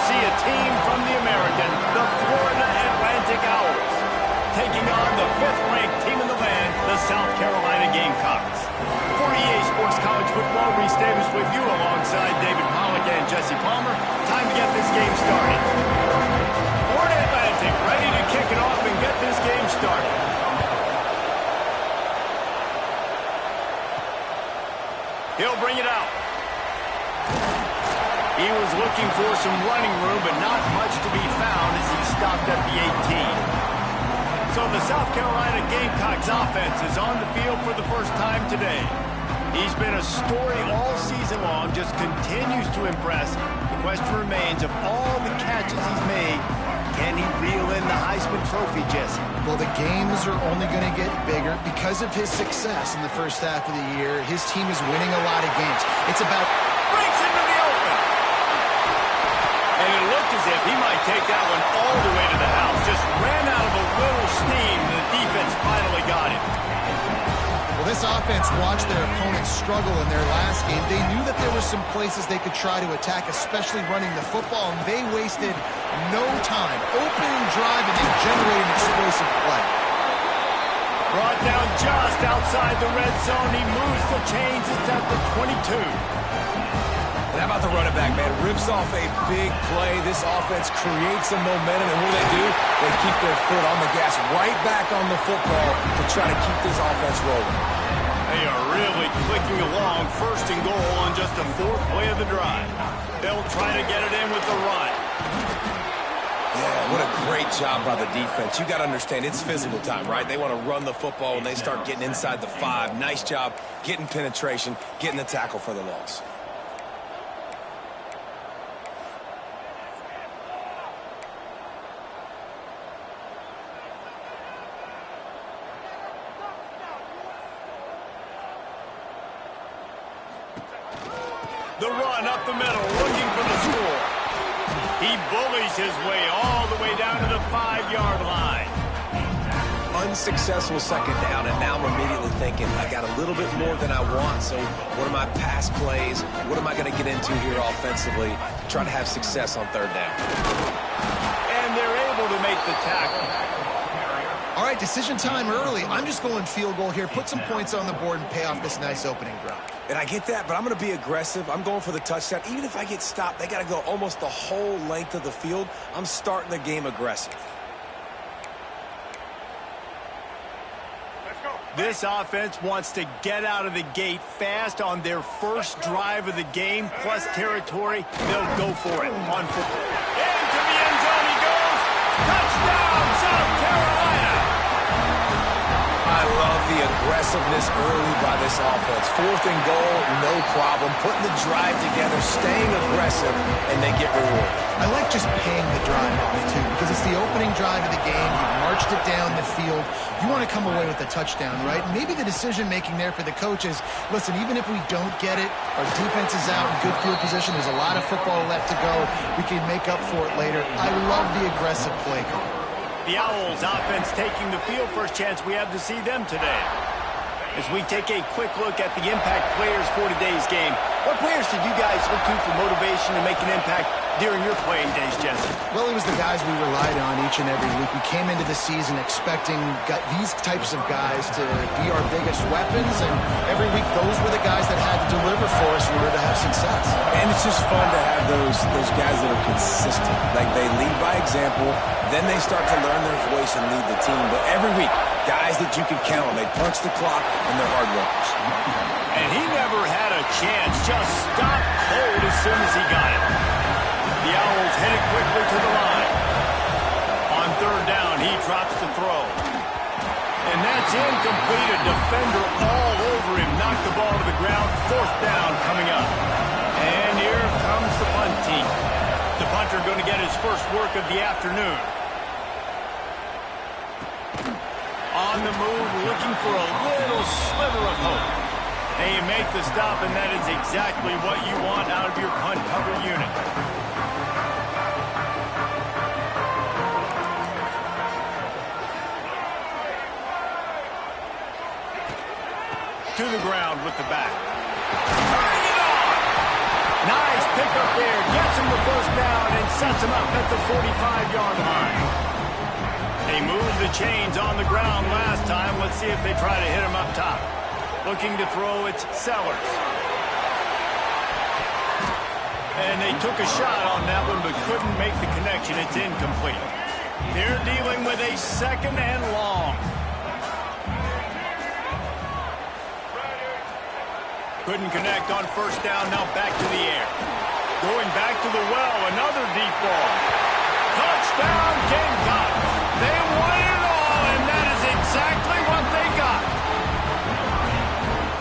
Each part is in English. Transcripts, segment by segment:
see a team from the American, the Florida Atlantic Owls, taking on the 5th-ranked team in the land, the South Carolina Gamecocks. For EA Sports College Football, Reese Davis with you alongside David Pollack and Jesse Palmer. Time to get this game started. Florida Atlantic ready to kick it off and get this game started. He'll bring it out. He was looking for some running room, but not much to be found as he stopped at the 18. So the South Carolina Gamecocks offense is on the field for the first time today. He's been a story all season long, just continues to impress. The question remains, of all the catches he's made, can he reel in the Heisman Trophy, Jesse? Well, the games are only going to get bigger because of his success in the first half of the year. His team is winning a lot of games. It's about... Breaks into the open. And it looked as if he might take that one all the way to the house. Just ran out of a little steam, and the defense finally got him. Well, this offense watched their opponents struggle in their last game. They knew that there were some places they could try to attack, especially running the football, and they wasted no time opening drive and then generating explosive play. Brought down just outside the red zone. He moves the chains. It's at the 22. And how about the running back, man? Rips off a big play. This offense creates some momentum, and what do? They keep their foot on the gas, right back on the football to try to keep this offense rolling. They are really clicking along. First and goal on just the 4th play of the drive. They'll try to get it in with the run. Yeah, what a great job by the defense. You got to understand, it's physical time, right? They want to run the football when they start getting inside the 5. Nice job getting penetration, getting the tackle for the loss. The run up the middle, looking for the score. He bullies his way all the way down to the 5-yard line. Unsuccessful second down, and now I'm immediately thinking, I got a little bit more than I want, so what are my pass plays? What am I going to get into here offensively to try to have success on 3rd down? And they're able to make the tackle. All right, decision time early. I'm just going field goal here. Put some points on the board and pay off this nice opening drive. And I get that, but I'm going to be aggressive. I'm going for the touchdown. Even if I get stopped, they got to go almost the whole length of the field. I'm starting the game aggressive. This offense wants to get out of the gate fast on their first drive of the game, plus territory. They'll go for it on football. Into the end zone he goes. Touchdown, South Carolina! I love the aggressiveness early by this offense. 4th and goal, no problem. Putting the drive together, staying aggressive, and they get rewarded. I like just paying the drive off, too, because it's the opening drive of the game. You've marched it down the field. You want to come away with a touchdown, right? Maybe the decision-making there for the coaches, listen, even if we don't get it, our defense is out in good field position. There's a lot of football left to go. We can make up for it later. I love the aggressive play call. The Owls offense taking the field. First chance we have to see them today. As we take a quick look at the impact players for today's game, what players did you guys look to for motivation to make an impact during your playing days, Jesse? Well, it was the guys we relied on each and every week. We came into the season expecting these types of guys to be our biggest weapons, and every week those were the guys that had to deliver for us in order to have success. And it's just fun to have those guys that are consistent. Like, they lead by example, then they start to learn their voice and lead the team. But every week, guys that you can count on. They punch the clock, and they're hard workers. And he never had a chance. Just stopped cold as soon as he got it. The Owls headed quickly to the line. On 3rd down, he drops the throw. And that's incomplete. A defender all over him. Knocked the ball to the ground. 4th down coming up. And here comes the punt team. The punter going to get his first work of the afternoon. On the move, looking for a little sliver of hope. And you make the stop, and that is exactly what you want out of your punt cover unit. To the ground with the back. Turning it on! Nice pickup there. Gets him the first down and sets him up at the 45-yard line. They moved the chains on the ground last time. Let's see if they try to hit him up top. Looking to throw, it's Sellers. And they took a shot on that one, but couldn't make the connection. It's incomplete. They're dealing with a 2nd and long. Couldn't connect on 1st down, now back to the air. Going back to the well, another deep ball. Touchdown, Gamecocks. They won it all, and that is exactly what they got.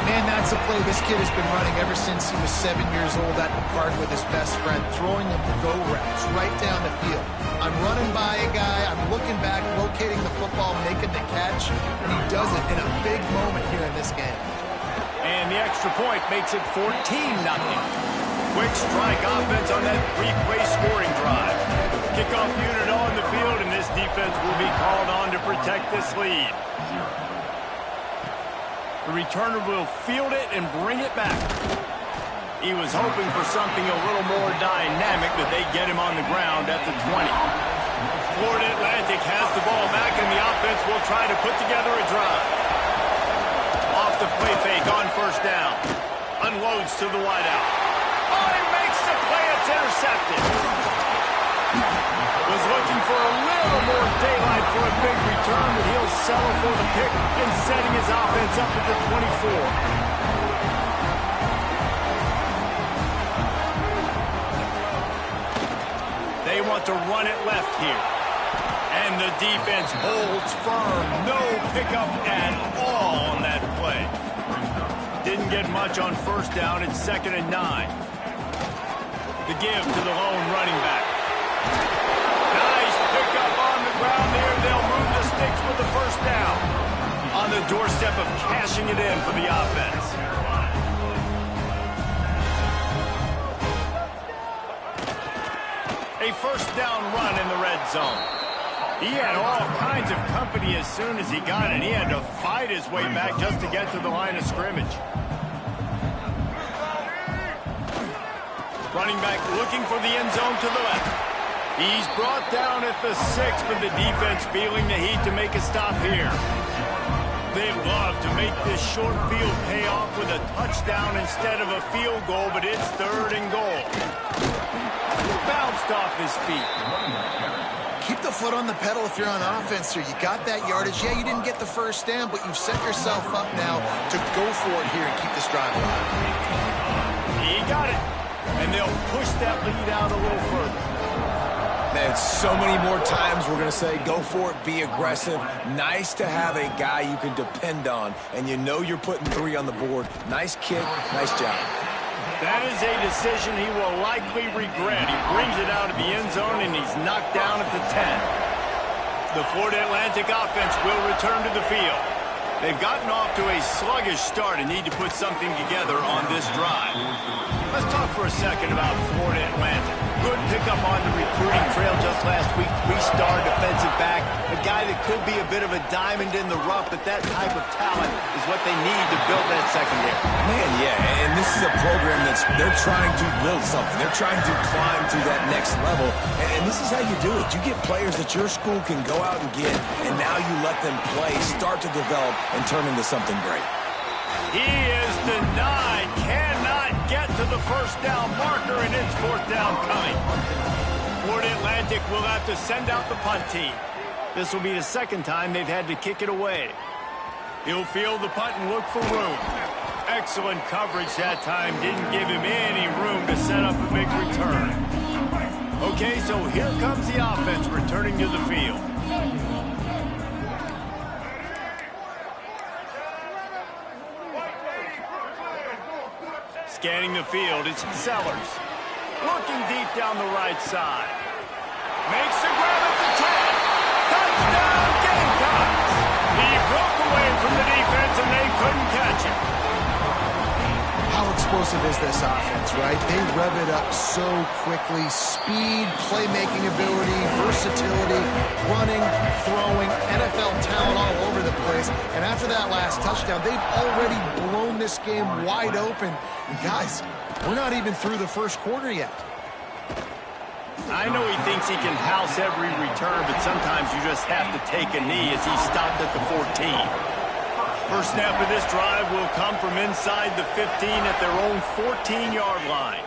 Man, that's a play this kid has been running ever since he was 7 years old at the park with his best friend, throwing him the go routes right down the field. I'm running by a guy, I'm looking back, locating the football, making the catch, and he does it in a big moment here in this game. And the extra point makes it 14-0. Quick strike offense on that 3-play scoring drive. Kickoff unit on the field, and this defense will be called on to protect this lead. The returner will field it and bring it back. He was hoping for something a little more dynamic, but they get him on the ground at the 20. Florida Atlantic has the ball back, and the offense will try to put together a drive. Off the play fake on 1st down. Unloads to the wideout. Oh, he makes the play. It's intercepted. Was looking for a little more daylight for a big return, but he'll settle for the pick and setting his offense up at the 24. They want to run it left here. And the defense holds firm. No pickup at all on that play. Didn't get much on 1st down. It's 2nd and 9. The give to the lone running back. Nice pickup on the ground there. They'll move the sticks with the 1st down. On the doorstep of cashing it in for the offense. A 1st down run in the red zone. He had all kinds of company as soon as he got it. He had to fight his way back just to get to the line of scrimmage. Running back looking for the end zone to the left. He's brought down at the 6, but the defense feeling the heat to make a stop here. They'd love to make this short field pay off with a touchdown instead of a field goal, but it's 3rd and goal. Bounced off his feet. Keep the foot on the pedal if you're on offense here. You got that yardage. Yeah, you didn't get the 1st down, but you've set yourself up now to go for it here and keep this drive alive. He got it. And they'll push that lead out a little further. Man, so many more times we're going to say, go for it, be aggressive. Nice to have a guy you can depend on, and you know you're putting 3 on the board. Nice kick, nice job. That is a decision he will likely regret. He brings it out of the end zone, and he's knocked down at the 10. The Florida Atlantic offense will return to the field. They've gotten off to a sluggish start and need to put something together on this drive. Let's talk for a second about Florida Atlantic. Good pickup on the recruiting trail just last week. 3-star defensive back. A guy that could be a bit of a diamond in the rough, but that type of talent is what they need to build that secondary. Man, yeah, and this is a program they're trying to build something. They're trying to climb to that next level, and this is how you do it. You get players that your school can go out and get, and now you let them play, start to develop, and turn into something great. He is denied. Cannot get to the 1st down marker, and it's 4th down coming. Florida Atlantic will have to send out the punt team. This will be the 2nd time they've had to kick it away. He'll field the punt and look for room. Excellent coverage that time. Didn't give him any room to set up a big return. Okay, so here comes the offense returning to the field. Scanning the field, it's Sellers. Looking deep down the right side. Makes the grab at the 10. Touchdown, Gamecocks! He broke away from the defense and they couldn't catch him. How explosive is this offense, right? They rev it up so quickly. Speed, playmaking ability, versatility, running, throwing, NFL talent all over the place. And after that last touchdown, they've already blown this game wide open. And guys, we're not even through the 1st quarter yet. I know he thinks he can house every return, but sometimes you just have to take a knee as he stopped at the 14. First snap of this drive will come from inside the 15 at their own 14-yard line.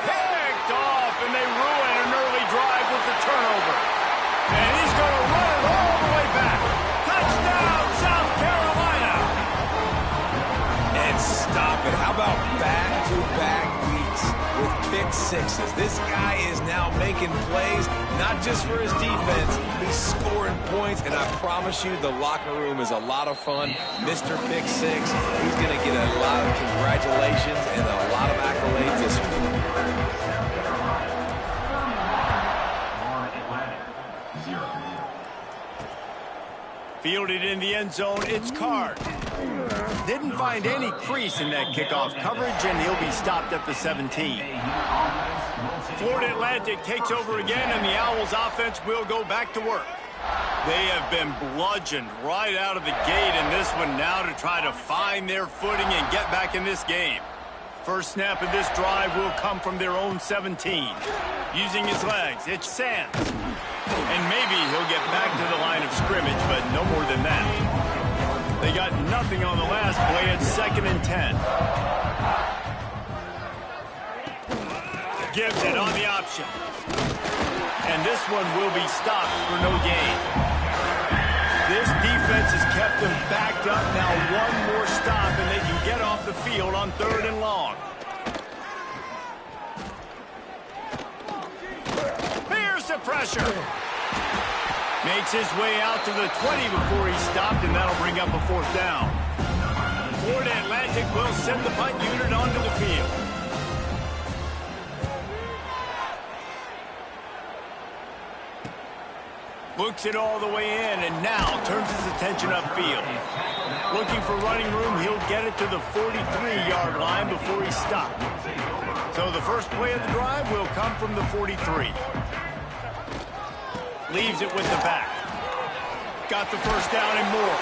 Picked off, and they ruin an early drive with the turnover. And he's going to run it all the way back. Touchdown, South Carolina! And stop it. How about back-to-back weeks with pick sixes? This guy is now making plays, not just for his defense, he's scoring points, and I promise you the locker room is a lot of fun. Mr. Pick Six, he's going to get a lot of congratulations and a lot of accolades this week. Fielded in the end zone, it's Card. Didn't find any crease in that kickoff coverage, and he'll be stopped at the 17. Florida Atlantic takes over again, and the Owls offense will go back to work. They have been bludgeoned right out of the gate in this one now to try to find their footing and get back in this game. First snap of this drive will come from their own 17. Using his legs, it's Sands. And maybe he'll get back to the line of scrimmage, but no more than that. They got nothing on the last play at 2nd and 10. Gibson on the option. And this one will be stopped for no gain. This defense has kept them backed up. Now one more stop, and they can get off the field on 3rd and long. Here's the pressure. Makes his way out to the 20 before he's stopped, and that'll bring up a 4th down. Florida Atlantic will send the punt unit onto the field. Looks it all the way in, and now turns his attention upfield. Looking for running room, he'll get it to the 43-yard line before he's stopped. So the first play of the drive will come from the 43. Leaves it with the back. Got the first down and more.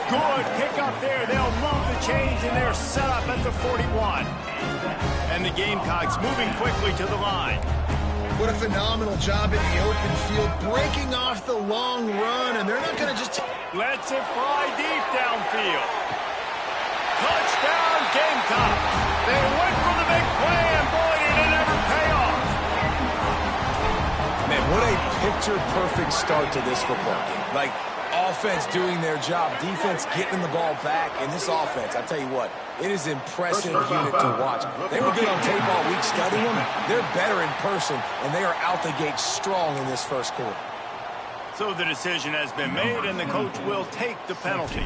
Good pick up there. They'll move the chains, and they're set up at the 41. And the Gamecocks moving quickly to the line. What a phenomenal job in the open field, breaking off the long run, and they're not going to just... Lets it fly deep downfield. Touchdown, Gamecocks. They went for the big play, and boy, did it ever pay off. Man, what a picture-perfect start to this football game. Like, offense doing their job, defense getting the ball back, and this offense, I tell you what, it is an impressive unit to watch. They were good on tape all week studying them. They're better in person, and they are out the gate strong in this first quarter. So the decision has been made, and the coach will take the penalty.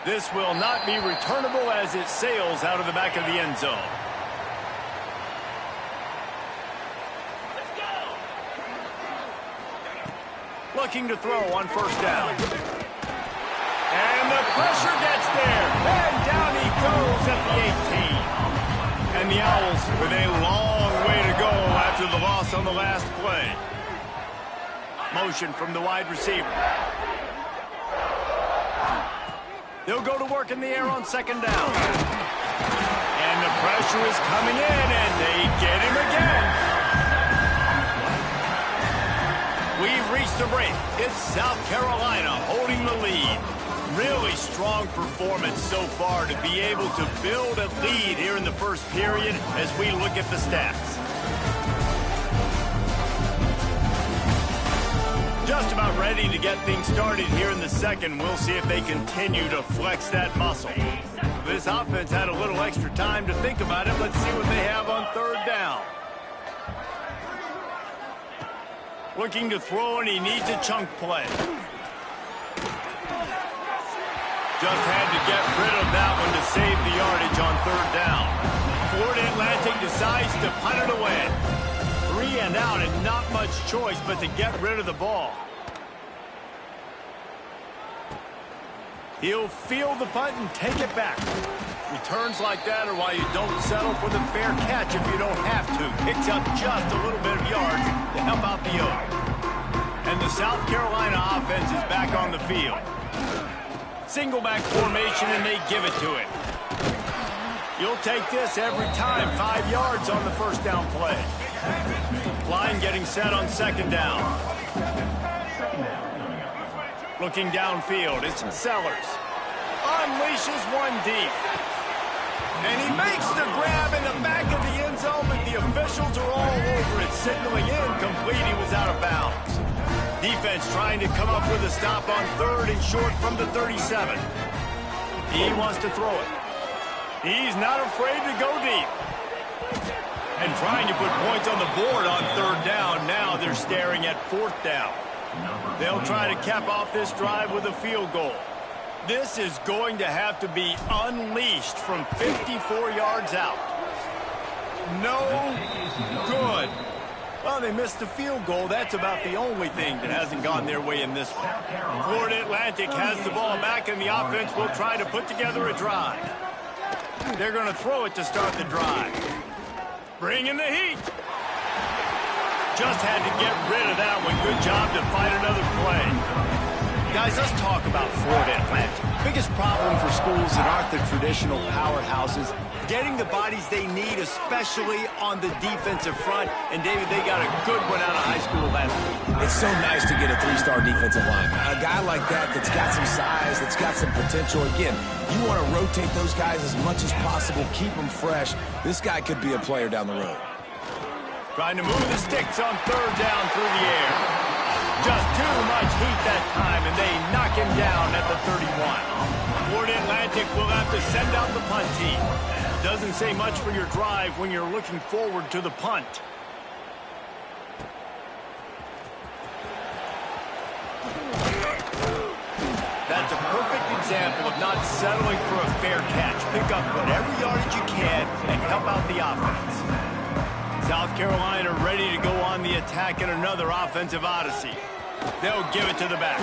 This will not be returnable as it sails out of the back of the end zone. Looking to throw on first down. And the pressure gets there. And down he goes at the 18. And the Owls with a long way to go after the loss on the last play. Motion from the wide receiver. They'll go to work in the air on second down. And the pressure is coming in, and they get him again. We've reached the break. It's South Carolina holding the lead. Really strong performance so far to be able to build a lead here in the first period as we look at the stats. Just about ready to get things started here in the second. We'll see if they continue to flex that muscle. This offense had a little extra time to think about it. Let's see what they have on third down. Looking to throw, and he needs a chunk play. Just had to get rid of that one to save the yardage on third down. Florida Atlantic decides to punt it away. 3 and out, and not much choice but to get rid of the ball. He'll field the punt and take it back. Returns like that are why you don't settle for the fair catch if you don't have to. Picks up just a little bit of yards to help out the yoke. And the South Carolina offense is back on the field. single back formation, and they give it to him. You'll take this every time. 5 yards on the first down play. Line getting set on second down. Looking downfield, it's Sellers. Unleashes one deep. And he makes the grab in the back of the end zone, but the officials are all over it, signaling incomplete. He was out of bounds. Defense trying to come up with a stop on third and short from the 37. He wants to throw it. He's not afraid to go deep. And trying to put points on the board on third down. Now they're staring at fourth down. They'll try to cap off this drive with a field goal. This is going to have to be unleashed from 54 yards out. No good. Well, they missed the field goal. That's about the only thing that hasn't gone their way in this one. Florida Atlantic has the ball back, and the offense will try to put together a drive. They're going to throw it to start the drive. Bring in the heat. Just had to get rid of that one. Good job to find another play. Guys, let's talk about Florida Atlantic. Biggest problem for schools that aren't the traditional powerhouses, getting the bodies they need, especially on the defensive front. And, David, they got a good one out of high school last week. It's so nice to get a 3-star defensive lineman. A guy like that's got some size, that's got some potential. Again, you want to rotate those guys as much as possible, keep them fresh. This guy could be a player down the road. Trying to move the sticks on third down through the air. Just too much heat that time, and they knock him down at the 31. Florida Atlantic will have to send out the punt team. Doesn't say much for your drive when you're looking forward to the punt. That's a perfect example of not settling for a fair catch. Pick up whatever yardage you can and help out the offense. South Carolina ready to go on the attack in another offensive odyssey. They'll give it to the back.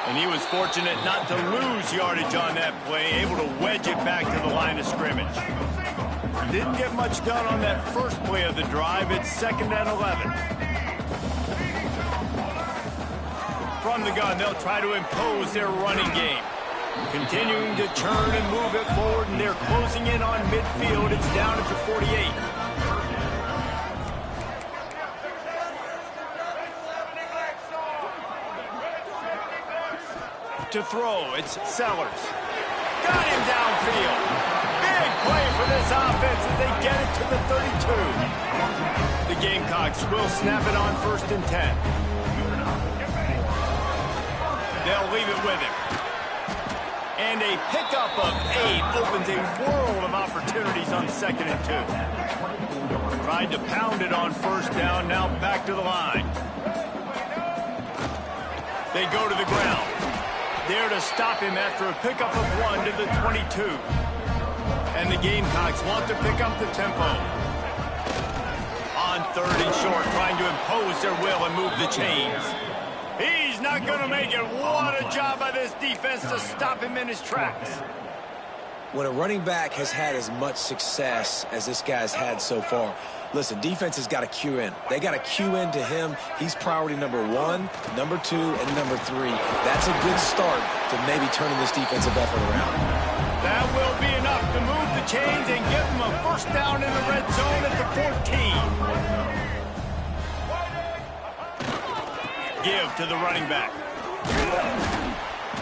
And he was fortunate not to lose yardage on that play, able to wedge it back to the line of scrimmage. Didn't get much done on that first play of the drive. It's 2nd and 11. From the gun, they'll try to impose their running game. Continuing to turn and move it forward, and they're closing in on midfield. It's down at the 48. To throw, it's Sellers. Got him downfield. Big play for this offense as they get it to the 32. The Gamecocks will snap it on 1st and 10. They'll leave it with him. And a pickup of 8 opens a world of opportunities on 2nd and 2. Tried to pound it on 1st down, now back to the line. They go to the ground. There to stop him after a pickup of 1 to the 22. And the Gamecocks want to pick up the tempo. On 3rd and short, trying to impose their will and move the chains. He's not going to make it. What a job by this defense to stop him in his tracks. When a running back has had as much success as this guy's had so far, listen, defense has got to cue in. They got to cue in to him. He's priority number 1, number 2, and number 3. That's a good start to maybe turning this defensive effort around. That will be enough to move the chains and give them a 1st down in the red zone at the 14. Give to the running back.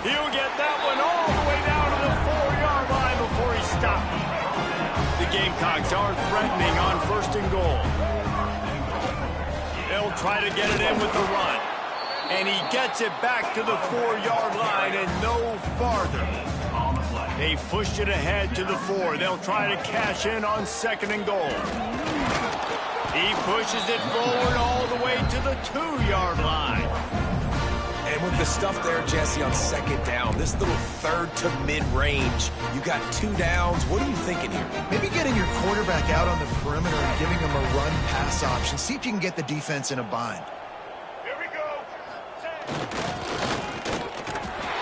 He'll get that one all the way down to the 4-yard line before he's stopped. The Gamecocks are threatening on 1st and goal. They'll try to get it in with the run. And he gets it back to the 4-yard line and no farther. They pushed it ahead to the 4. They'll try to cash in on 2nd and goal. He pushes it forward all the way to the 2-yard line. And with the stuff there, Jesse, on 2nd down, this little 3rd to mid-range, you got 2 downs. What are you thinking here? Maybe getting your quarterback out on the perimeter and giving him a run-pass option. See if you can get the defense in a bind. Here we go.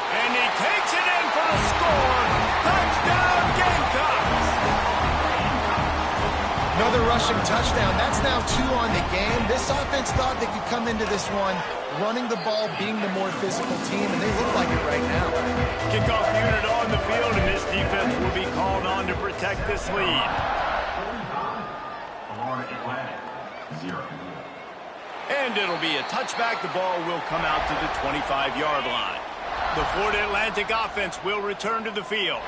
And he takes it in for the score. Touchdown, Gamecocks. Another rush rushing touchdown. That's now 2 on the game. This offense thought they could come into this one running the ball, being the more physical team, and they look like it right now. Kickoff unit on the field, and this defense will be called on to protect this lead. And it'll be a touchback. The ball will come out to the 25-yard line. The Florida Atlantic offense will return to the field.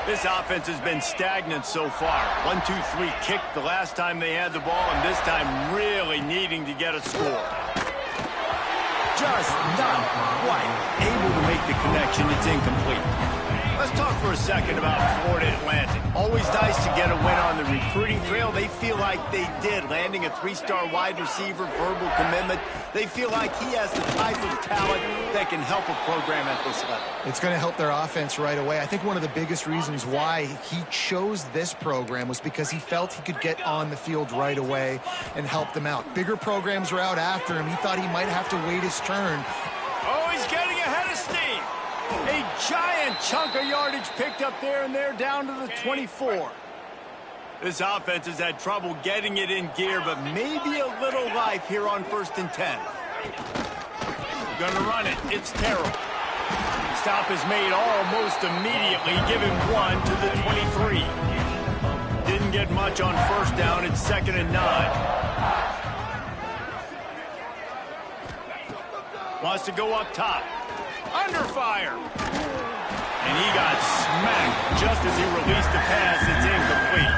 This offense has been stagnant so far. 1-2-3 kick the last time they had the ball, and this time really needing to get a score. Just not quite able to make the connection. It's incomplete. Let's talk for a second about Florida Atlantic. Always nice to get a win on the recruiting trail. They feel like they did, landing a 3-star wide receiver, verbal commitment. They feel like he has the type of talent that can help a program at this level. It's going to help their offense right away. I think one of the biggest reasons why he chose this program was because he felt he could get on the field right away and help them out. Bigger programs were out after him. He thought he might have to wait his turn. Oh, he's getting ahead of steam. A giant chunk of yardage picked up there, and they're down to the 24. This offense has had trouble getting it in gear, but maybe a little life here on 1st and 10. Gonna run it. It's Terrell. Stop is made almost immediately. Give him 1 to the 23. Didn't get much on 1st down. It's 2nd and 9. Wants to go up top. Under fire. And he got smacked just as he released the pass. It's incomplete.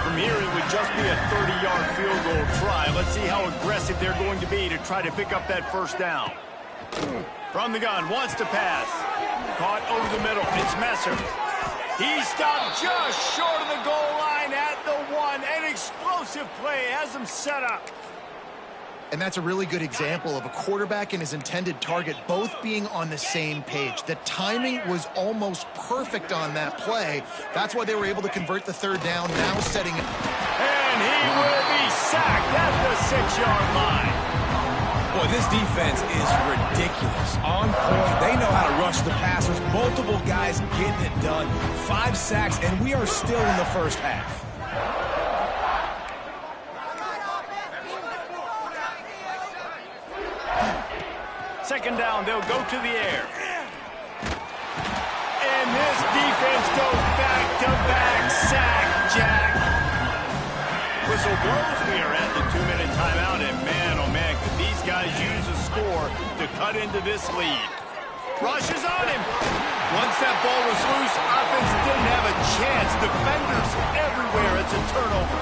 From here, it would just be a 30-yard field goal try. Let's see how aggressive they're going to be to try to pick up that 1st down. From the gun, wants to pass. Caught over the middle. It's Messer. He stopped just short of the goal line at the 1. An explosive play has him set up. And that's a really good example of a quarterback and his intended target both being on the same page. The timing was almost perfect on that play. That's why they were able to convert the 3rd down, now setting it. And he will be sacked at the 6-yard line. Boy, this defense is ridiculous. On point. They know how to rush the passers. Multiple guys getting it done. 5 sacks, and we are still in the 1st half. 2nd down, they'll go to the air. And this defense goes back-to-back sack, Jack. Whistle blows. We are at the 2-minute timeout, and man, oh man, could these guys use a score to cut into this lead. Rushes on him. Once that ball was loose, offense didn't have a chance. Defenders everywhere. It's a turnover.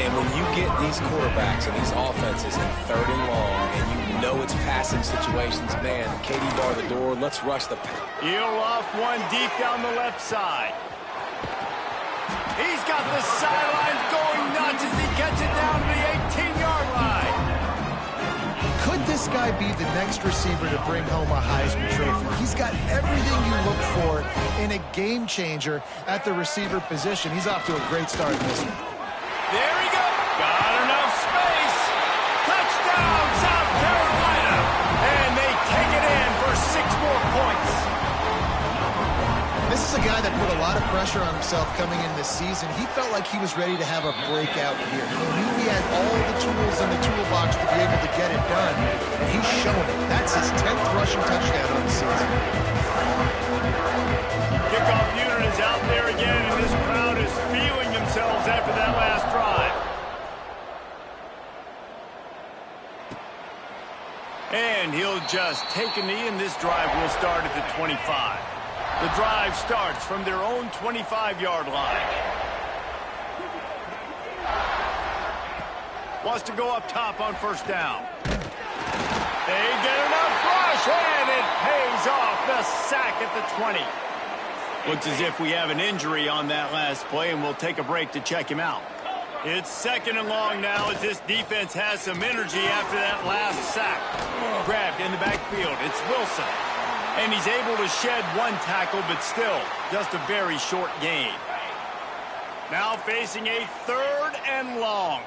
And when you get these quarterbacks and these offenses in 3rd and long, and you know it's passing situations, man, Katie bar the door, let's rush the pass. He'll off one deep down the left side. He's got the sidelines going nuts as he gets it down to the 18-yard line. Could this guy be the next receiver to bring home a Heisman Trophy? He's got everything you look for in a game changer at the receiver position. He's off to a great start in this one. There he goes. Got enough space. Touchdown, South Carolina. And they take it in for 6 more points. This is a guy that put a lot of pressure on himself coming in this season. He felt like he was ready to have a breakout year. He knew he had all the tools in the toolbox to be able to get it done, and he's shown it. That's his 10th rushing touchdown on the season. Kickoff unit is out there again, and this crowd is feeling themselves after that last drive. And he'll just take a knee, and this drive will start at the 25. The drive starts from their own 25-yard line. Wants to go up top on 1st down. They get enough rush, and it pays off. The sack at the 20. Looks as if we have an injury on that last play, and we'll take a break to check him out. It's 2nd and long now as this defense has some energy after that last sack. Grabbed in the backfield. It's Wilson. And he's able to shed 1 tackle, but still just a very short gain. Now facing a 3rd and long.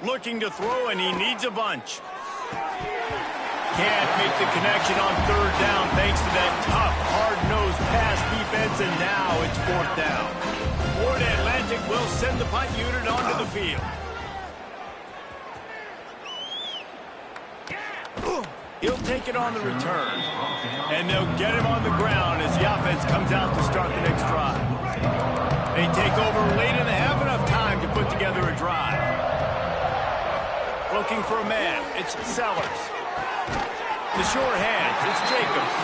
Looking to throw, and he needs a bunch. Can't make the connection on third down thanks to that tough, hard-nosed pass defense, and now it's fourth down. Florida Atlantic will send the punt unit onto the field. He'll take it on the return. And they'll get him on the ground as the offense comes out to start the next drive. They take over late and they have enough time to put together a drive. Looking for a man, it's Sellers. The sure hands, it's Jacobs.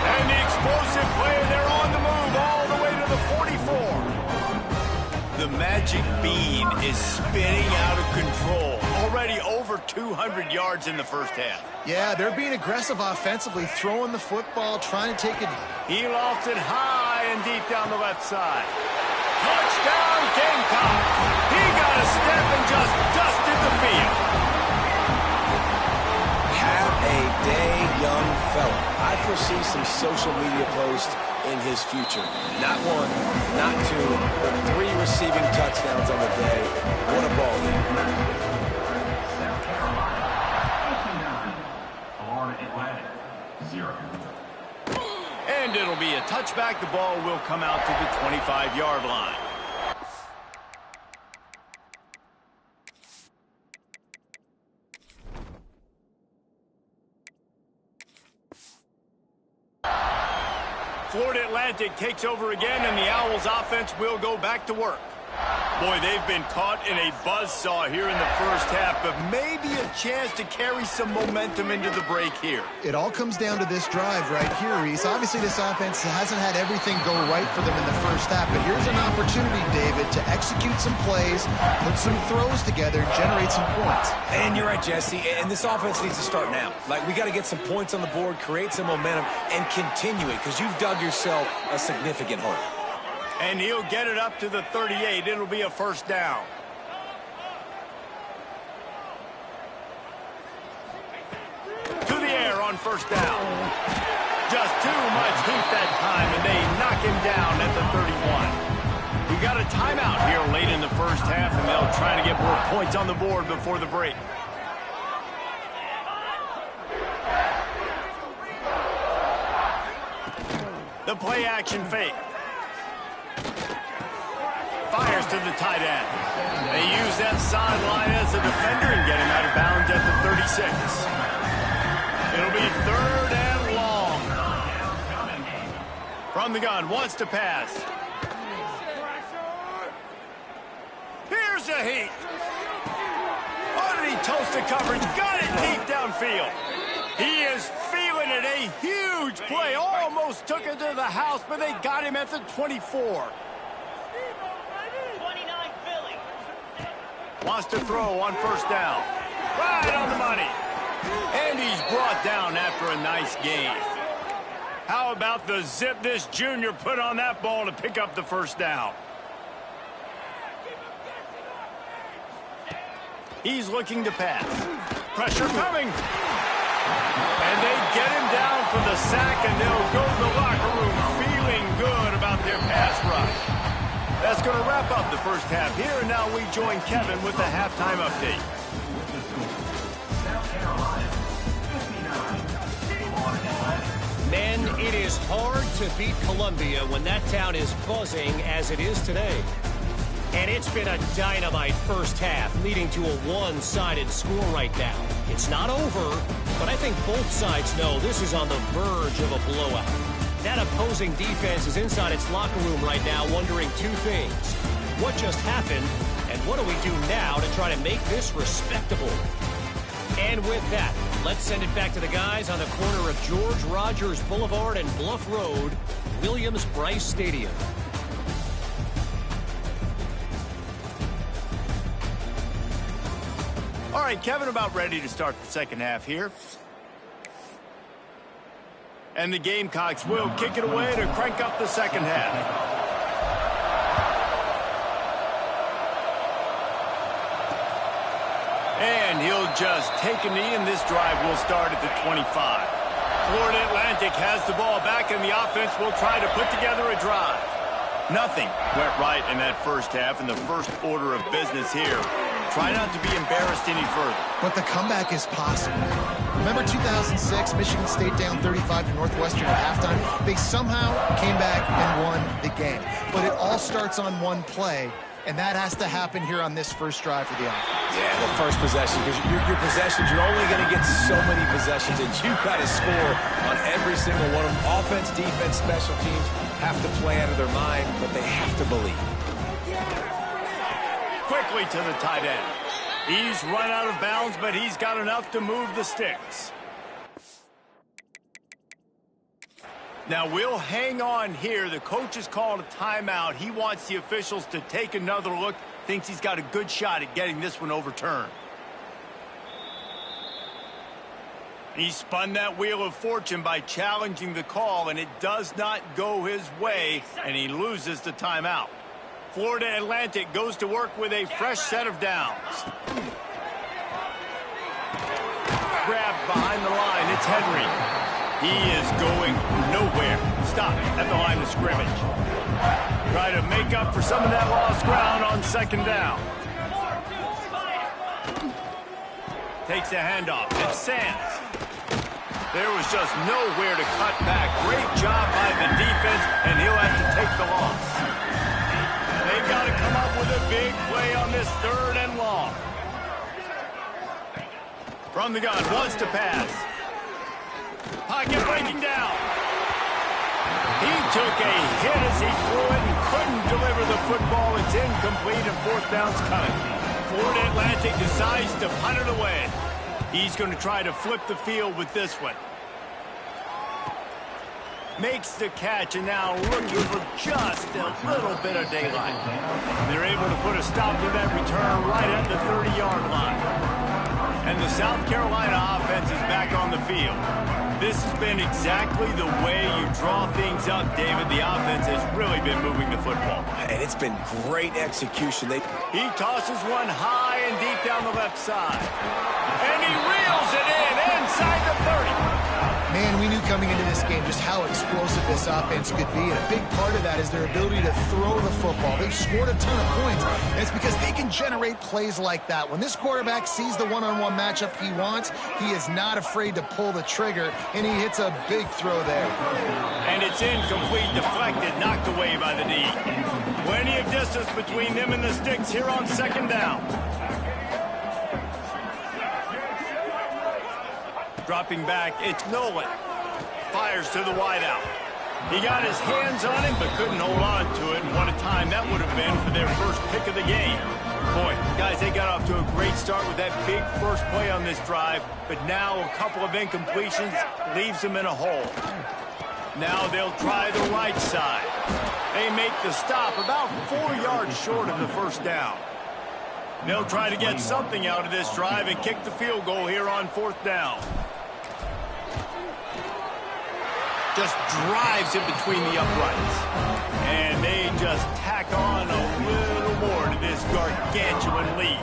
And the explosive play, they're on the move all the way to the 44. The magic bean is spinning out of control. Already over 200 yards in the first half. Yeah, they're being aggressive offensively, throwing the football, trying to take it. He lofts it high and deep down the left side. Touchdown, Gamecocks! He got a step and just dusted the field. Have a day, young fella. I foresee some social media posts in his future. Not one, not two, but 3 receiving touchdowns on the day. What a ball game. And it'll be a touchback. The ball will come out to the 25-yard line. Florida Atlantic takes over again, and the Owls offense will go back to work. Boy, they've been caught in a buzzsaw here in the first half, but maybe a chance to carry some momentum into the break here. It all comes down to this drive right here, Reese. Obviously, this offense hasn't had everything go right for them in the first half, but here's an opportunity, David, to execute some plays, put some throws together, and generate some points. And you're right, Jesse, and this offense needs to start now. Like, we got to get some points on the board, create some momentum, and continue it, because you've dug yourself a significant hole. And he'll get it up to the 38. It'll be a first down. To the air on first down. Just too much heat that time, and they knock him down at the 31. We got a timeout here late in the first half, and they'll try to get more points on the board before the break. The play action fake. Fires to the tight end. They use that sideline as a defender and get him out of bounds at the 36. It'll be third and long. From the gun, wants to pass. Here's a heat. Oh, did he toast the coverage? Got it deep downfield. He is feeling it. A huge play. Almost took it to the house, but they got him at the 24. Wants to throw on first down. Right on the money. And he's brought down after a nice gain. How about the zip this junior put on that ball to pick up the first down? He's looking to pass. Pressure coming. And they get him down for the sack, and they'll go to the locker room feeling good about their pass rush. That's going to wrap up the first half here, and now we join Kevin with the halftime update. Men, it is hard to beat Columbia when that town is buzzing as it is today. And it's been a dynamite first half, leading to a one-sided score right now. It's not over, but I think both sides know this is on the verge of a blowout. That opposing defense is inside its locker room right now wondering 2 things. What just happened, and what do we do now to try to make this respectable? And with that, let's send it back to the guys on the corner of George Rogers Boulevard and Bluff Road, Williams-Brice Stadium. All right, Kevin, about ready to start the second half here. And the Gamecocks will kick it away to crank up the second half. And he'll just take a knee, and this drive will start at the 25. Florida Atlantic has the ball back, and the offense will try to put together a drive. Nothing went right in that first half, and the first order of business here Try not to be embarrassed any further. But the comeback is possible. Remember 2006, Michigan State down 35 to Northwestern at halftime? They somehow came back and won the game. But it all starts on one play, and that has to happen here on this first drive for the offense. Yeah, the first possession, because your possessions, you're only going to get so many possessions, and you got to score on every single one of them. Offense, defense, special teams have to play out of their mind, but they have to believe. Quickly to the tight end. He's run out of bounds, but he's got enough to move the sticks. Now we'll hang on here. The coach has called a timeout. He wants the officials to take another look. Thinks he's got a good shot at getting this one overturned. He spun that wheel of fortune by challenging the call, and it does not go his way, and he loses the timeout. Florida Atlantic goes to work with a fresh set of downs. Grabbed behind the line. It's Henry. He is going nowhere. Stop at the line of scrimmage. Try to make up for some of that lost ground on second down. Takes a handoff. It's Sands. There was just nowhere to cut back. Great job by the defense, and he'll have to take the loss. They've got to come up with a big play on this third and long. From the gun, wants to pass. Pocket breaking down. He took a hit as he threw it and couldn't deliver the football. It's incomplete and fourth down's coming. Florida Atlantic decides to punt it away. He's going to try to flip the field with this one. Makes the catch, and now looking for just a little bit of daylight. They're able to put a stop to that return right at the 30-yard line. And the South Carolina offense is back on the field. This has been exactly the way you draw things up, David. The offense has really been moving the football. And it's been great execution. He tosses one high and deep down the left side. And he reels it in inside the 30. Man, we knew coming into this game just how explosive this offense could be, and a big part of that is their ability to throw the football. They've scored a ton of points, and it's because they can generate plays like that. When this quarterback sees the one-on-one matchup he wants, he is not afraid to pull the trigger, and he hits a big throw there. And it's incomplete, deflected, knocked away by the knee. Plenty of distance between them and the sticks here on second down. Dropping back, it's Nolan. Fires to the wideout. He got his hands on him, but couldn't hold on to it. And what a time that would have been for their first pick of the game. Boy, guys, they got off to a great start with that big first play on this drive. But now a couple of incompletions leaves them in a hole. Now they'll try the right side. They make the stop about 4 yards short of the first down. They'll try to get something out of this drive and kick the field goal here on fourth down. Just drives in between the uprights. And they just tack on a little more to this gargantuan lead.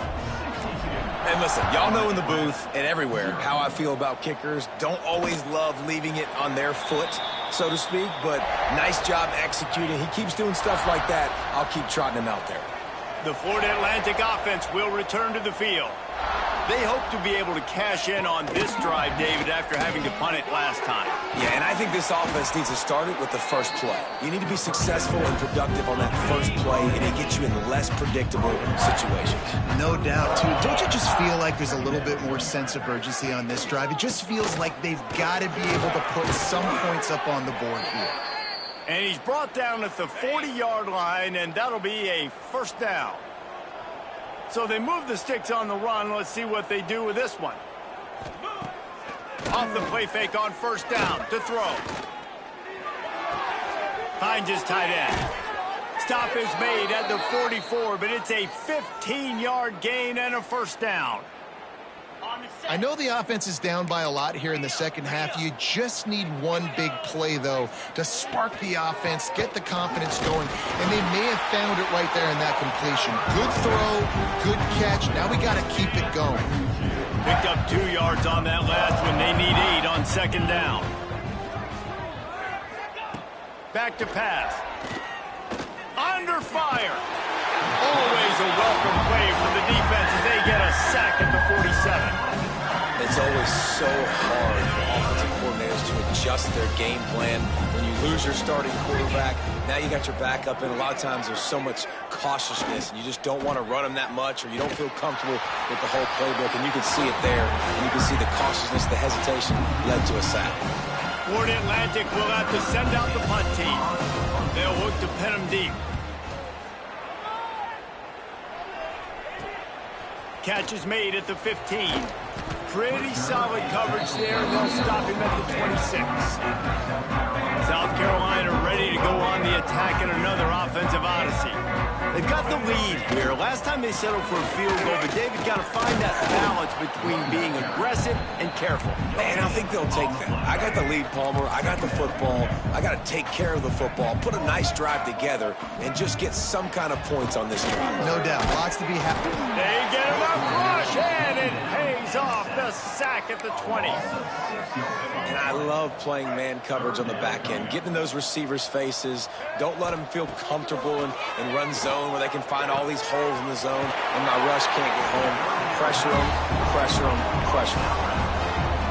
And listen, y'all know in the booth and everywhere how I feel about kickers. Don't always love leaving it on their foot, so to speak, but nice job executing. He keeps doing stuff like that. I'll keep trotting him out there. The Florida Atlantic offense will return to the field. They hope to be able to cash in on this drive, David, after having to punt it last time. Yeah, and I think this offense needs to start it with the first play. You need to be successful and productive on that first play, and it gets you in less predictable situations. No doubt, too. Don't you just feel like there's a little bit more sense of urgency on this drive? It just feels like they've got to be able to put some points up on the board here. And he's brought down at the 40-yard line, and that'll be a first down. So they move the sticks on the run. Let's see what they do with this one. Off the play fake on first down to throw. Finds his tight end. Stop is made at the 44, but it's a 15-yard gain and a first down. I know the offense is down by a lot here in the second half. You just need one big play, though, to spark the offense, get the confidence going, and they may have found it right there in that completion. Good throw, good catch. Now we got to keep it going. Picked up 2 yards on that last one. They need 8 on second down. Back to pass. Under fire. Always a welcome play for the defense as they get a sack at the 47. It's always so hard for offensive coordinators to adjust their game plan. When you lose your starting quarterback, now you got your backup, and a lot of times there's so much cautiousness, and you just don't want to run them that much, or you don't feel comfortable with the whole playbook, and you can see it there, and you can see the cautiousness, the hesitation led to a sack. Florida Atlantic will have to send out the punt team. They'll look to pin them deep. Catch is made at the 15. Pretty solid coverage there, and they'll stop him at the 26. South Carolina ready to go on the attack in another offensive odyssey. They've got the lead here. Last time they settled for a field goal, but David got to find that balance between being aggressive and careful. Man, I think they'll take that. I got the lead, Palmer. I got the football. I got to take care of the football, put a nice drive together, and just get some kind of points on this drive. No doubt. Lots to be happy. They get him up rush, and it pays off the sack at the 20. And I love playing man coverage on the back end, getting in those receivers' faces. Don't let them feel comfortable and run zone where they can find all these holes in the zone, and my rush can't get home. Pressure them, pressure them, pressure them.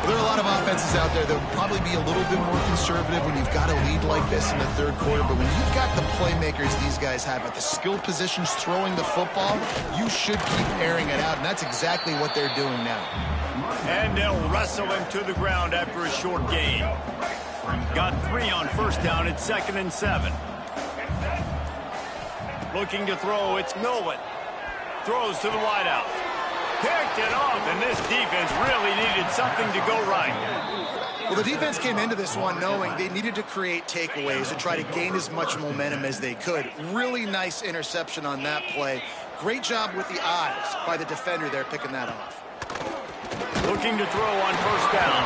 There are a lot of offenses out there that would probably be a little bit more conservative when you've got a lead like this in the third quarter, but when you've got the playmakers these guys have at the skill positions throwing the football, you should keep airing it out, and that's exactly what they're doing now. And they'll wrestle him to the ground after a short gain. Got 3 on first down. It's 2nd and 7. Looking to throw, it's Nolan. Throws to the wideout. Picked it off, and this defense really needed something to go right. Well, the defense came into this one knowing they needed to create takeaways to try to gain as much momentum as they could. Really nice interception on that play. Great job with the eyes by the defender there picking that off. Looking to throw on first down.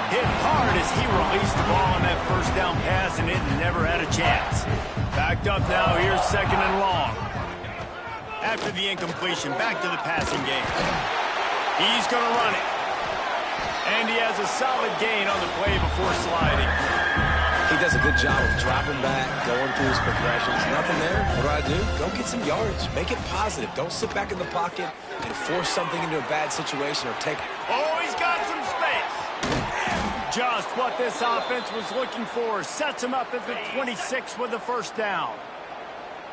Hit hard as he released the ball on that first down pass, and it never had a chance. Backed up now, here's 2nd and long. After the incompletion, back to the passing game. He's going to run it. And he has a solid gain on the play before sliding. He does a good job of dropping back, going through his progressions. Nothing there. What do? Go get some yards. Make it positive. Don't sit back in the pocket and force something into a bad situation or take... Oh, he's got some space. Just what this offense was looking for. Sets him up at the 26 with the first down.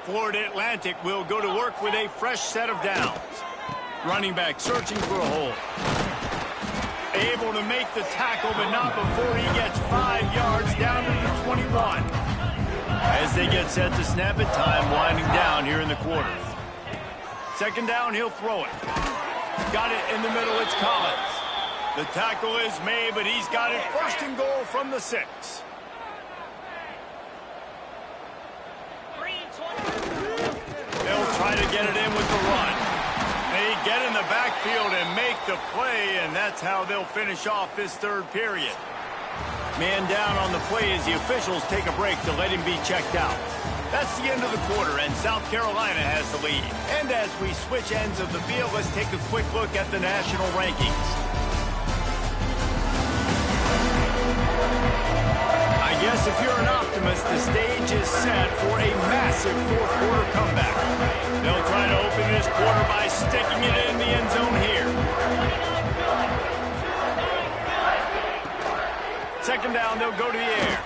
Florida Atlantic will go to work with a fresh set of downs. Running back searching for a hole. Able to make the tackle, but not before he gets 5 yards down to the 21. As they get set to snap it, time winding down here in the quarters. 2nd down, he'll throw it. Got it in the middle, it's Collins. The tackle is made, but he's got it 1st and goal from the 6. They'll try to get it in with the run. They get in the backfield and make the play, and that's how they'll finish off this third period. Man down on the play as the officials take a break to let him be checked out. That's the end of the quarter, and South Carolina has the lead. And as we switch ends of the field, let's take a quick look at the national rankings. I guess if you're an optimist, the stage is set for a massive fourth quarter comeback. They'll try to open this quarter by sticking it in the end zone here. 2nd down, they'll go to the air.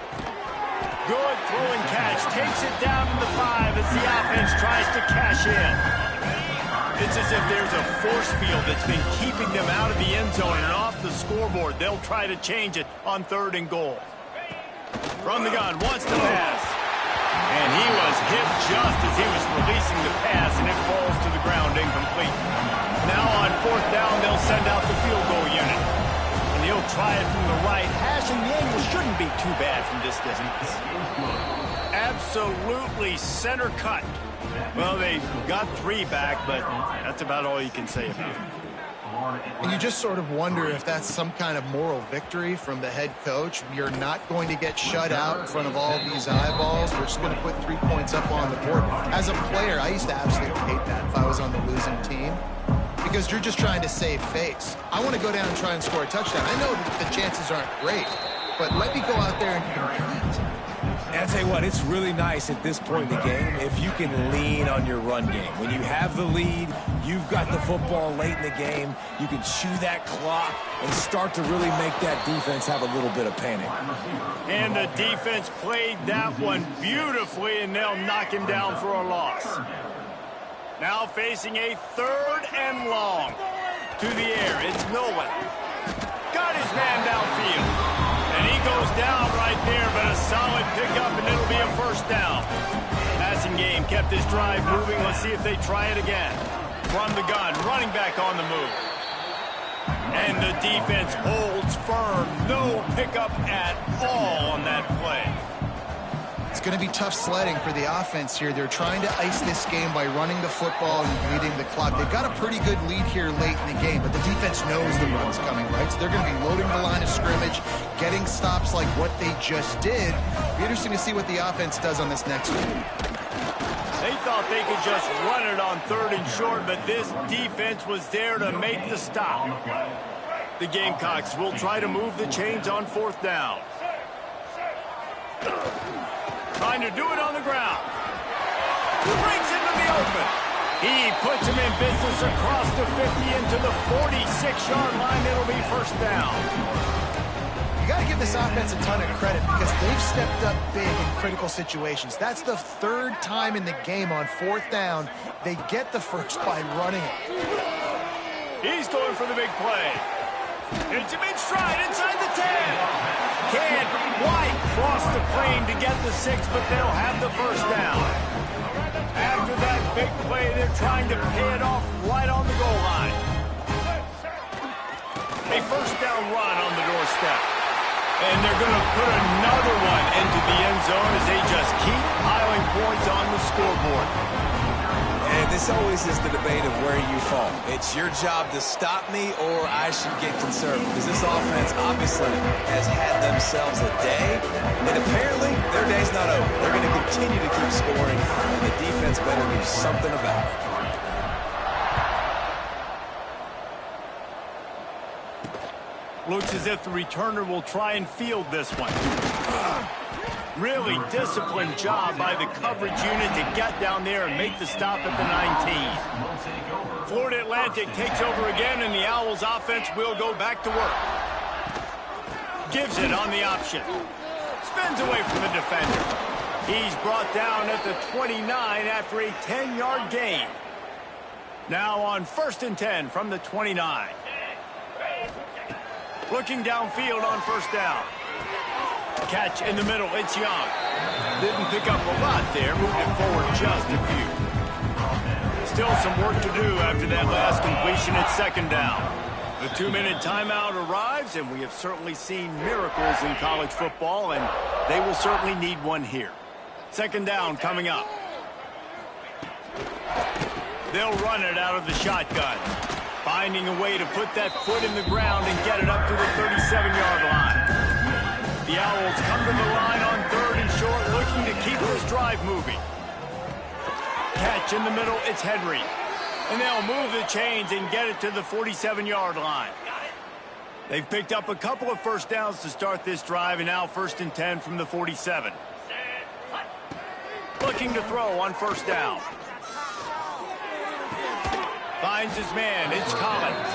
Good throw and catch. Takes it down to the 5 as the offense tries to cash in. It's as if there's a force field that's been keeping them out of the end zone and off the scoreboard. They'll try to change it on 3rd and goal. From the gun, wants to pass. And he was hit just as he was releasing the pass, and it falls to the ground incomplete. Now on 4th down, they'll send out the field goal unit. And he'll try it from the right hash, and the angle shouldn't be too bad from this distance. Absolutely center cut. Well, they got 3 back, but that's about all you can say about it. And you just sort of wonder if that's some kind of moral victory from the head coach. You're not going to get shut out in front of all these eyeballs. We're just going to put 3 points up on the board. As a player, I used to absolutely hate that if I was on the losing team, because you're just trying to save face. I want to go down and try and score a touchdown. I know that the chances aren't great, but let me go out there and compete. And I'll tell you what, it's really nice at this point in the game if you can lean on your run game. When you have the lead, you've got the football late in the game, you can chew that clock and start to really make that defense have a little bit of panic. And the defense played that one beautifully, and they'll knock him down for a loss. Now facing a 3rd and long. To the air, it's Milwin. Got his man downfield. And he goes down right there, but a solid pickup, and it'll be a 1st down. Passing game kept this drive moving. Let's see if they try it again. From the gun, running back on the move. And the defense holds firm. No pickup at all on that play. It's going to be tough sledding for the offense here. They're trying to ice this game by running the football and bleeding the clock. They've got a pretty good lead here late in the game, but the defense knows the run's coming, right? So they're going to be loading the line of scrimmage, getting stops like what they just did. It'll be interesting to see what the offense does on this next one. They thought they could just run it on 3rd and short, but this defense was there to make the stop. The Gamecocks will try to move the chains on 4th down. Trying to do it on the ground. Brings into the open. He puts him in business across the 50 into the 46-yard line. It'll be 1st down. You got to give this offense a ton of credit because they've stepped up big in critical situations. That's the 3rd time in the game on 4th down. They get the first by running it. He's going for the big play. Hits him in stride inside the 10. Can't quite cross the plane to get the 6, but they'll have the 1st down. After that big play, they're trying to pay it off right on the goal line. A 1st down run on the doorstep. And they're going to put another one into the end zone as they just keep piling points on the scoreboard. And this always is the debate of where you fall. It's your job to stop me or I should get conservative. Because this offense obviously has had themselves a day. And apparently their day's not over. They're going to continue to keep scoring. And the defense better do something about it. Looks as if the returner will try and field this one. Really disciplined job by the coverage unit to get down there and make the stop at the 19. Florida Atlantic takes over again, and the Owls offense will go back to work. Gives it on the option. Spins away from the defender. He's brought down at the 29 after a 10-yard gain. Now on 1st and 10 from the 29. Looking downfield on 1st down. Catch in the middle, it's Young. Didn't pick up a lot there, moved it forward just a few. Still some work to do after that last completion at 2nd down. The 2-minute timeout arrives, and we have certainly seen miracles in college football, and they will certainly need one here. 2nd down coming up. They'll run it out of the shotgun. Finding a way to put that foot in the ground and get it up to the 37-yard line. The Owls come to the line on 3rd and short, looking to keep this drive moving. Catch in the middle, it's Henry. And they'll move the chains and get it to the 47-yard line. They've picked up a couple of 1st downs to start this drive, and now 1st and 10 from the 47. Looking to throw on 1st down. Finds his man, it's Collins.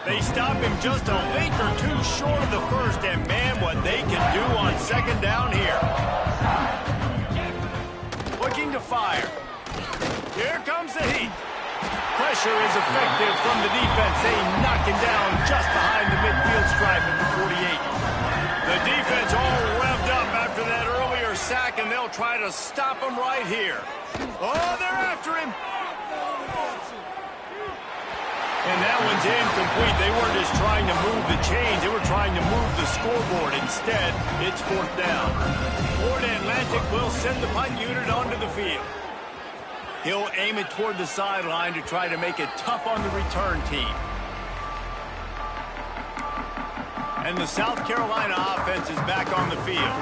They stop him just a link or two short of the 1st, and man, what they can do on 2nd down here. Looking to fire. Here comes the heat. Pressure is effective from the defense. They knock him down just behind the midfield stripe at the 48. The defense all revved up after that earlier sack, and they'll try to stop him right here. Oh, they're after him. And that one's incomplete. They weren't just trying to move the chains. They were trying to move the scoreboard. Instead, it's 4th down. Florida Atlantic will send the punt unit onto the field. He'll aim it toward the sideline to try to make it tough on the return team. And the South Carolina offense is back on the field.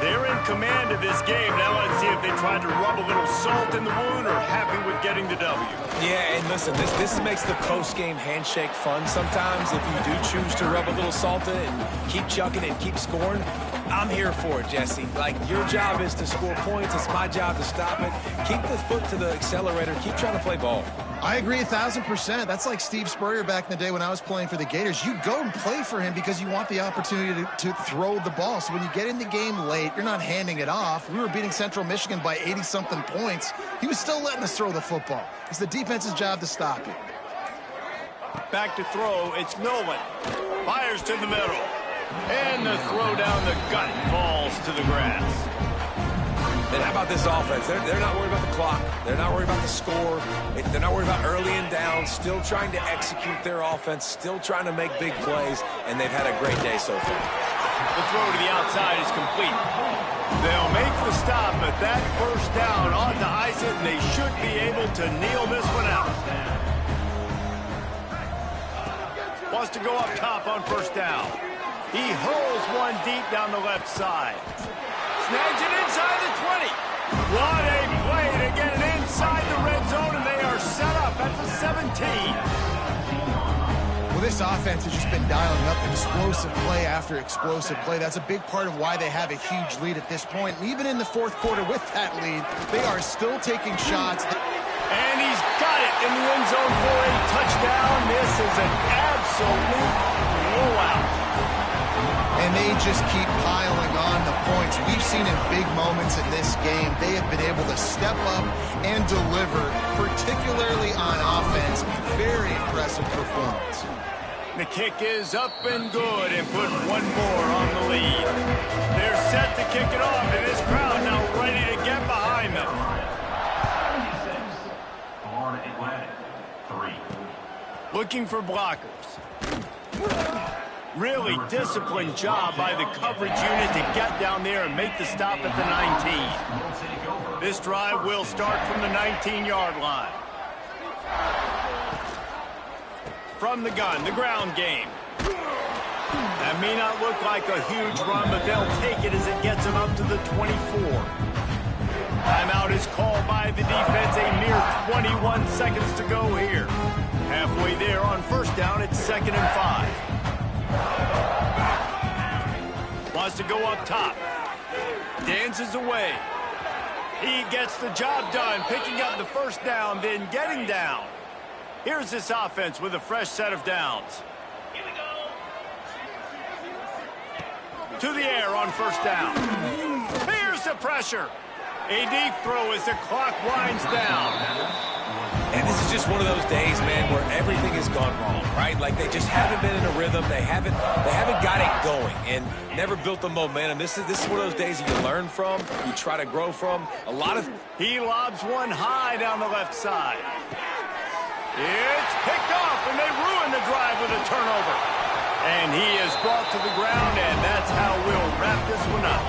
They're in command of this game. Now let's see if they try to rub a little salt in the wound or happy with getting the W. Yeah, and listen, this makes the post-game handshake fun sometimes if you do choose to rub a little salt in and keep chucking and keep scoring. I'm here for it, Jesse. Like, your job is to score points. It's my job to stop it. Keep the foot to the accelerator. Keep trying to play ball. I agree 1,000%. That's like Steve Spurrier back in the day when I was playing for the Gators. You go and play for him because you want the opportunity to throw the ball. So when you get in the game late, you're not handing it off. We were beating Central Michigan by 80-something points. He was still letting us throw the football. It's the defense's job to stop you. Back to throw, it's Nolan. Fires to the middle. And the throw down the gut falls to the grass. And how about this offense? They're not worried about the clock. They're not worried about the score. They're not worried about early and down. Still trying to execute their offense. Still trying to make big plays. And they've had a great day so far. The throw to the outside is complete. They'll make the stop, but that first down ought to ice it, and they should be able to kneel this one out. Wants to go up top on first down. He hurls one deep down the left side. Snags it inside the 20. What a play to get it inside the red zone, and they are set up at the 17. Well, this offense has just been dialing up explosive play after explosive play. That's a big part of why they have a huge lead at this point. And even in the fourth quarter with that lead, they are still taking shots. And he's got it in the end zone for a touchdown. This is an absolute blowout. And they just keep piling on the points. We've seen in big moments in this game, they have been able to step up and deliver, particularly on offense. Very impressive performance. The kick is up and good and put one more on the lead. They're set to kick it off, and this crowd now ready to get behind them. Looking for blockers. Really disciplined job by the coverage unit to get down there and make the stop at the 19. This drive will start from the 19-yard line. From the gun, the ground game. That may not look like a huge run, but they'll take it as it gets them up to the 24. Timeout is called by the defense. A mere 21 seconds to go here. Halfway there on first down, it's 2nd and 5. Wants to go up top. Dances away. He gets the job done, picking up the first down, then getting down. Here's this offense with a fresh set of downs. To the air on first down. Here's the pressure. A deep throw as the clock winds down. And this is just one of those days, man, where everything has gone wrong, right? Like they just haven't been in a rhythm. They haven't got it going and never built the momentum. This is one of those days that you learn from, you try to grow from. He lobs one high down the left side. It's picked off, and they ruin the drive with a turnover. And he is brought to the ground, and that's how we'll wrap this one up.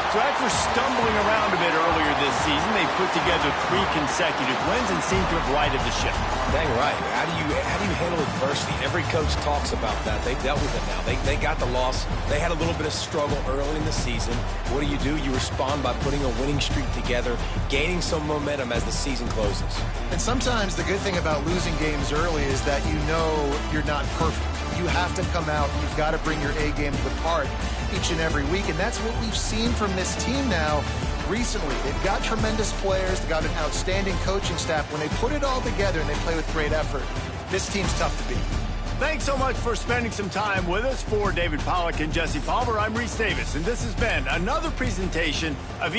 So after stumbling around a bit earlier this season, they put together 3 consecutive wins and seem to have righted the ship. Dang right. How do you handle adversity? Every coach talks about that. They've dealt with it now. They got the loss. They had a little bit of struggle early in the season. What do? You respond by putting a winning streak together, gaining some momentum as the season closes. And sometimes the good thing about losing games early is that you know you're not perfect. You have to come out. You've got to bring your A game to the part each and every week, and that's what we've seen from this team now recently. They've got tremendous players. They've got an outstanding coaching staff. When they put it all together and they play with great effort, this team's tough to beat. Thanks so much for spending some time with us. For David Pollack and Jesse Palmer, I'm Reese Davis, and this has been another presentation of